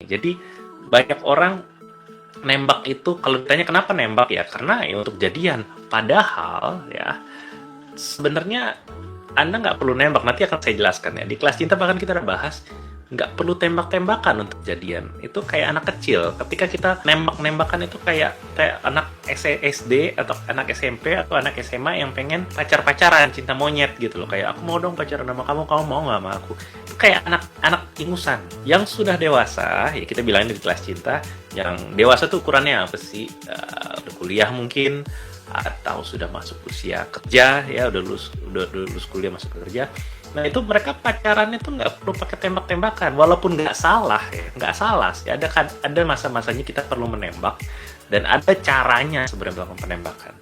Jadi banyak orang nembak itu, kalau ditanya kenapa nembak ya karena ya untuk jadian. Padahal ya sebenarnya Anda nggak perlu nembak, nanti akan saya jelaskan ya. Di kelas cinta bahkan kita udah bahas, nggak perlu tembak-tembakan untuk jadian. Itu kayak anak kecil. Ketika kita nembak-nembakan itu kayak anak SD atau anak SMP atau anak SMA yang pengen pacar-pacaran, cinta monyet gitu loh. Kayak aku mau dong pacaran sama kamu, kamu mau nggak sama aku? Itu kayak anak-anak ingusan. Yang sudah dewasa, ya kita bilangin di kelas cinta, yang dewasa tuh ukurannya apa sih? Udah kuliah mungkin, atau sudah masuk usia kerja ya, udah lulus kuliah masuk kerja. Nah itu mereka pacaran itu nggak perlu pakai tembak-tembakan, walaupun nggak salah ya, nggak salah sih. Ada masa-masanya kita perlu menembak dan ada caranya sebenarnya melakukan penembakan,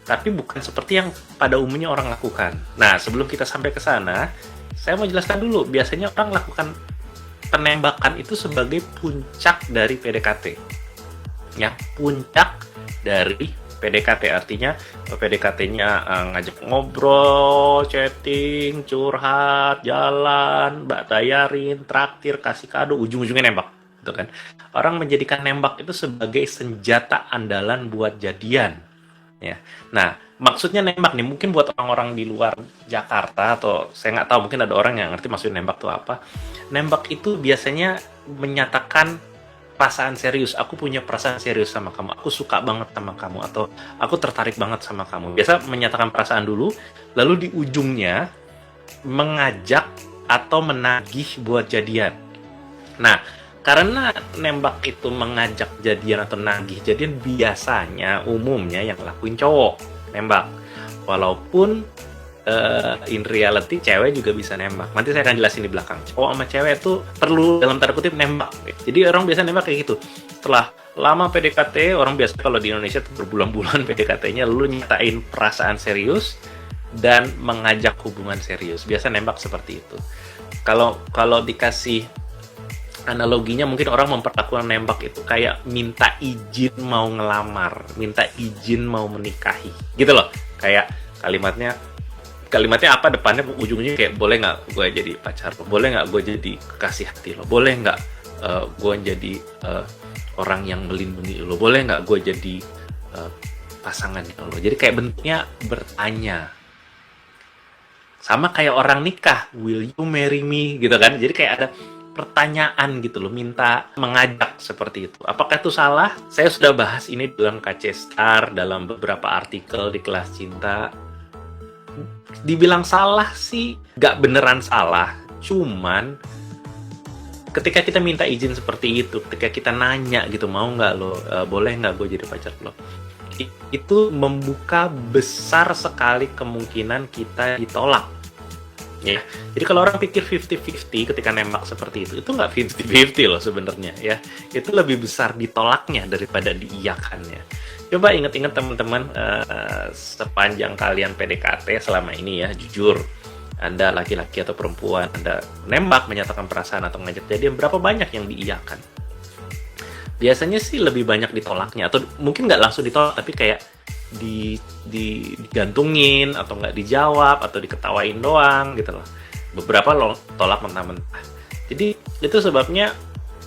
tapi bukan seperti yang pada umumnya orang lakukan. Nah sebelum kita sampai ke sana, saya mau jelaskan dulu, biasanya orang lakukan penembakan itu sebagai puncak dari PDKT ya, puncak dari PDKT. Artinya PDKT-nya ngajak ngobrol, chatting, curhat, jalan, bayarin, traktir, kasih kado, ujung-ujungnya nembak, gitu kan. Orang menjadikan nembak itu sebagai senjata andalan buat jadian, ya. Nah, maksudnya nembak nih mungkin buat orang-orang di luar Jakarta, atau saya nggak tahu, mungkin ada orang yang ngerti maksudnya nembak itu apa. Nembak itu biasanya menyatakan perasaan serius, aku punya perasaan serius sama kamu, aku suka banget sama kamu, atau aku tertarik banget sama kamu. Biasa menyatakan perasaan dulu, lalu di ujungnya mengajak atau menagih buat jadian. Nah, karena nembak itu mengajak jadian atau nagih jadian, biasanya umumnya yang lakuin cowok nembak. Walaupun in reality cewek juga bisa nembak. Nanti saya akan jelasin di belakang. Cowok sama cewek itu perlu dalam tanda kutip nembak. Jadi orang biasa nembak kayak gitu. Setelah lama PDKT, orang biasa kalau di Indonesia tuh berbulan-bulan PDKT-nya, lalu nyatain perasaan serius dan mengajak hubungan serius. Biasa nembak seperti itu. Kalau dikasih analoginya, mungkin orang memperlakukan nembak itu kayak minta izin mau ngelamar, minta izin mau menikahi, gitu loh. Kayak kalimatnya apa, depannya ujungnya kayak, boleh nggak gue jadi pacar lo, boleh nggak gue jadi kekasih hati lo, boleh nggak gue jadi orang yang melindungi lo, boleh nggak gue jadi pasangannya lo. Jadi kayak bentuknya bertanya, sama kayak orang nikah, will you marry me gitu kan. Jadi kayak ada pertanyaan gitu loh, minta mengajak seperti itu. Apakah itu salah? Saya sudah bahas ini dalam KC Star, dalam beberapa artikel di kelas cinta. Dibilang salah sih nggak beneran salah, cuman ketika kita minta izin seperti itu, ketika kita nanya gitu, mau nggak lo, boleh nggak gue jadi pacar lo, itu membuka besar sekali kemungkinan kita ditolak ya. Jadi kalau orang pikir 50-50 ketika nembak seperti itu nggak 50-50 loh sebenarnya ya. Itu lebih besar ditolaknya daripada diiyakannya. Coba ingat-ingat teman-teman, sepanjang kalian PDKT selama ini ya, jujur, Anda laki-laki atau perempuan, Anda nembak, menyatakan perasaan atau ngajak jadian, berapa banyak yang diiyakan? Biasanya sih lebih banyak ditolaknya, atau mungkin nggak langsung ditolak, tapi kayak digantungin, atau nggak dijawab, atau diketawain doang gitu loh. Beberapa lo tolak mentah-mentah. Jadi itu sebabnya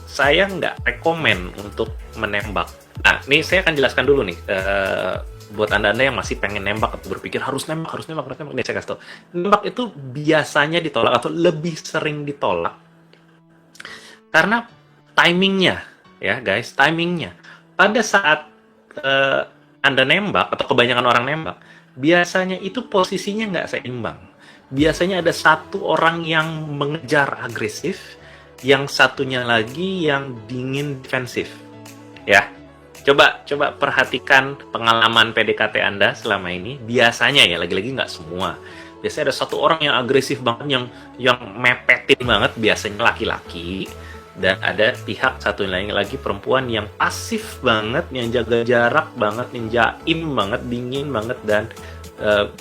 saya nggak rekomen untuk menembak. Nah, ini saya akan jelaskan dulu nih, buat anda-anda yang masih pengen nembak atau berpikir harus nembak. Nih saya kasih tau, nembak itu biasanya ditolak atau lebih sering ditolak karena timingnya, ya guys, timingnya. Pada saat anda nembak atau kebanyakan orang nembak, biasanya itu posisinya nggak seimbang. Biasanya ada satu orang yang mengejar agresif, yang satunya lagi yang dingin defensif, ya. Coba perhatikan pengalaman PDKT Anda selama ini. Biasanya ya, lagi-lagi nggak semua. Biasanya ada satu orang yang agresif banget, yang mepetin banget, biasanya laki-laki. Dan ada pihak satu lagi perempuan yang pasif banget, yang jaga jarak banget, yang jaim banget, dingin banget, dan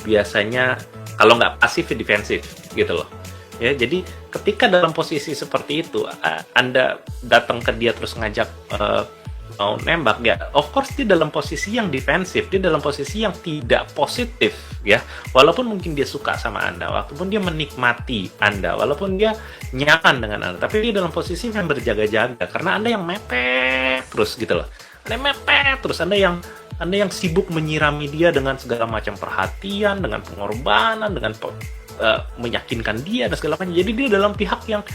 biasanya kalau nggak pasif, defensif gitu loh. Ya, jadi ketika dalam posisi seperti itu, Anda datang ke dia terus ngajak mau nembak ya, of course dia dalam posisi yang defensif, dia dalam posisi yang tidak positif ya. Walaupun mungkin dia suka sama Anda, walaupun dia menikmati Anda, walaupun dia nyaman dengan Anda, tapi dia dalam posisi yang berjaga-jaga karena Anda yang mepet terus gitu loh. Anda yang mepet terus, Anda yang sibuk menyirami dia dengan segala macam perhatian, dengan pengorbanan, dengan meyakinkan dia dan segala macam. Jadi dia dalam pihak yang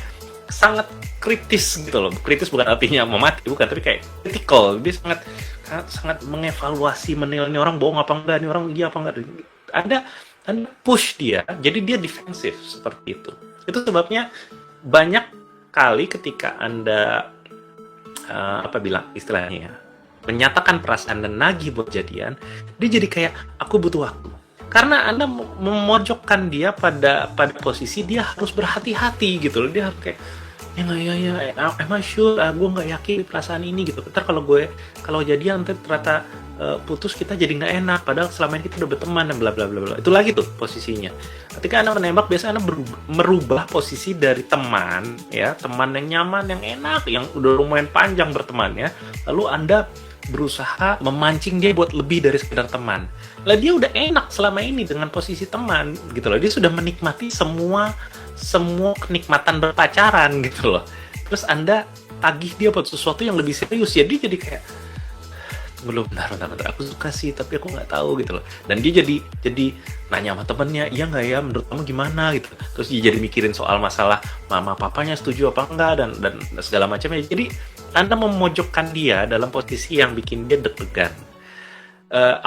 sangat kritis gitu loh. Kritis bukan artinya mau mati, bukan, tapi kayak critical. Dia sangat mengevaluasi, menilai ini orang bohong apa enggak, ini orang iya apa enggak. Anda push dia, jadi dia defensif seperti itu. Itu sebabnya banyak kali ketika Anda istilahnya ya, menyatakan perasaan dan nagih buat jadian, dia jadi kayak aku butuh waktu. Karena Anda memojokkan dia pada posisi dia harus berhati-hati gitu loh. Dia harus kayak am I sure, gue nggak yakin perasaan ini gitu. Ntar kalau jadian nanti ternyata putus, kita jadi nggak enak. Padahal selama ini kita udah berteman dan bla bla bla bla. Itu lagi tuh posisinya. Ketika Anda menembak, biasanya Anda merubah posisi dari teman, ya, teman yang nyaman, yang enak, yang udah lumayan panjang bertemannya. Lalu Anda berusaha memancing dia buat lebih dari sekedar teman. Lah dia udah enak selama ini dengan posisi teman gitu loh. Dia sudah menikmati semua kenikmatan berpacaran gitu loh. Terus Anda tagih dia buat sesuatu yang lebih serius, ya dia jadi kayak belum, bentar, aku suka sih tapi aku nggak tahu gitu loh. Dan dia jadi nanya sama temennya, iya nggak ya, menurut kamu gimana gitu. Terus dia jadi mikirin soal masalah mama papanya setuju apa enggak dan segala macamnya. Jadi Anda memojokkan dia dalam posisi yang bikin dia deg-degan.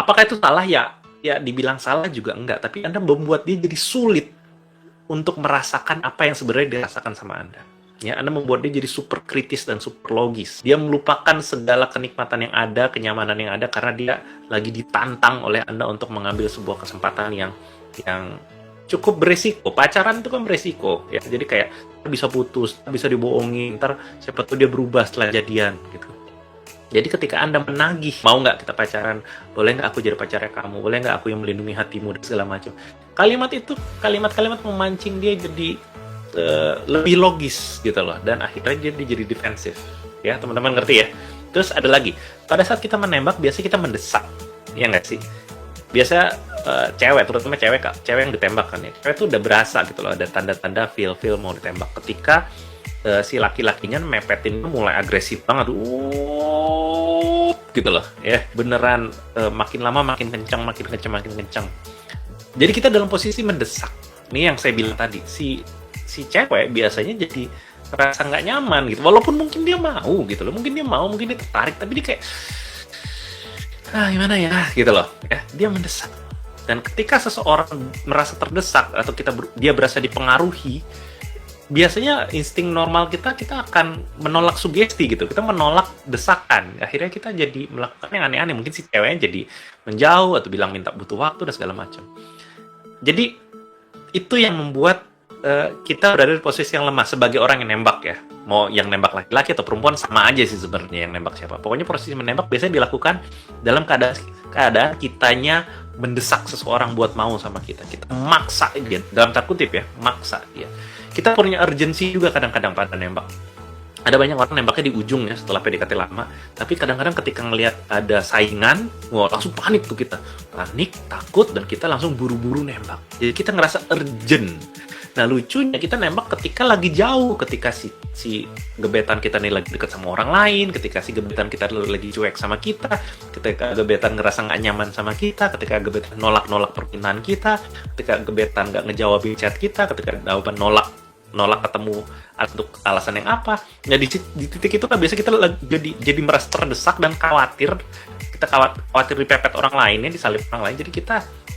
Apakah itu salah? Ya dibilang salah juga enggak, tapi Anda membuat dia jadi sulit untuk merasakan apa yang sebenarnya dirasakan sama Anda. Ya, Anda membuat dia jadi super kritis dan super logis. Dia melupakan segala kenikmatan yang ada, kenyamanan yang ada, karena dia lagi ditantang oleh Anda untuk mengambil sebuah kesempatan yang cukup beresiko. Pacaran itu kan beresiko, ya. Jadi kayak bisa putus, bisa dibohongin, ntar siapa tuh dia berubah setelah jadian gitu. Jadi ketika Anda menagih, mau nggak kita pacaran? Boleh nggak aku jadi pacarnya kamu? Boleh nggak aku yang melindungi hatimu dan segala macam? Kalimat-kalimat memancing dia jadi lebih logis gitu loh, dan akhirnya dia jadi defensif. Ya, teman-teman ngerti ya? Terus ada lagi, pada saat kita menembak biasanya kita mendesak, ya nggak sih? Biasa cewek, terutama cewek yang ditembak kan ya, cewek tuh udah berasa gitu loh, ada tanda-tanda feel mau ditembak ketika si laki-lakinya mepetin mulai agresif banget, gitu loh, ya beneran makin lama makin kencang. Jadi kita dalam posisi mendesak. Ini yang saya bilang tadi, si cewek biasanya jadi merasa nggak nyaman gitu, walaupun mungkin dia mau gitu loh, mungkin dia tertarik, tapi dia kayak gimana ya gitu loh, ya dia mendesak. Dan ketika seseorang merasa terdesak atau dia berasa dipengaruhi, biasanya insting normal kita akan menolak sugesti gitu, kita menolak desakan. Akhirnya kita jadi melakukan yang aneh-aneh. Mungkin si ceweknya jadi menjauh atau bilang minta butuh waktu dan segala macam. Jadi itu yang membuat kita berada di posisi yang lemah sebagai orang yang nembak ya. Mau yang nembak laki-laki atau perempuan sama aja sih sebenarnya yang nembak siapa. Pokoknya posisi menembak biasanya dilakukan dalam keadaan kitanya mendesak seseorang buat mau sama kita. Kita maksa dia, dalam tanda kutip ya, maksa dia. Kita punya urgensi juga kadang-kadang pada nembak. Ada banyak orang nembaknya di ujung ya setelah PDKT lama, tapi kadang-kadang ketika ngelihat ada saingan, langsung panik tuh kita. Panik, takut, dan kita langsung buru-buru nembak. Jadi kita ngerasa urgent. Nah lucunya kita nembak ketika lagi jauh, ketika si gebetan kita nih lagi deket sama orang lain, ketika si gebetan kita lagi cuek sama kita, ketika gebetan ngerasa nggak nyaman sama kita, ketika gebetan nolak permintaan kita, ketika gebetan nggak ngejawabin chat kita, ketika gebetan nolak ketemu untuk alasan yang apa. Nah di titik itu kan biasa kita jadi merasa terdesak dan khawatir. Kita khawatir dipepet orang lainnya, disalip orang lain, jadi kita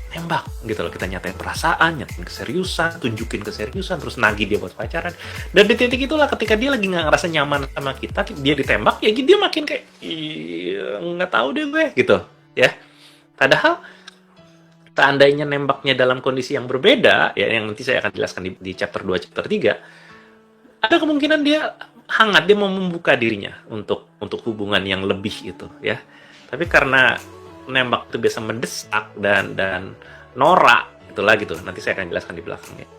tembak gitu loh. Kita nyatain perasaan, nyatain keseriusan, tunjukin keseriusan, terus nagih dia buat pacaran. Dan di titik itulah ketika dia lagi nggak ngerasa nyaman sama kita, dia ditembak, ya dia makin kayak nggak tahu deh gue gitu ya. Padahal seandainya nembaknya dalam kondisi yang berbeda, ya yang nanti saya akan jelaskan di chapter 2, chapter 3, ada kemungkinan dia hangat, dia mau membuka dirinya untuk hubungan yang lebih itu ya. Tapi karena nembak itu biasa mendesak dan norak, itulah gitu. Nanti saya akan jelaskan di belakangnya.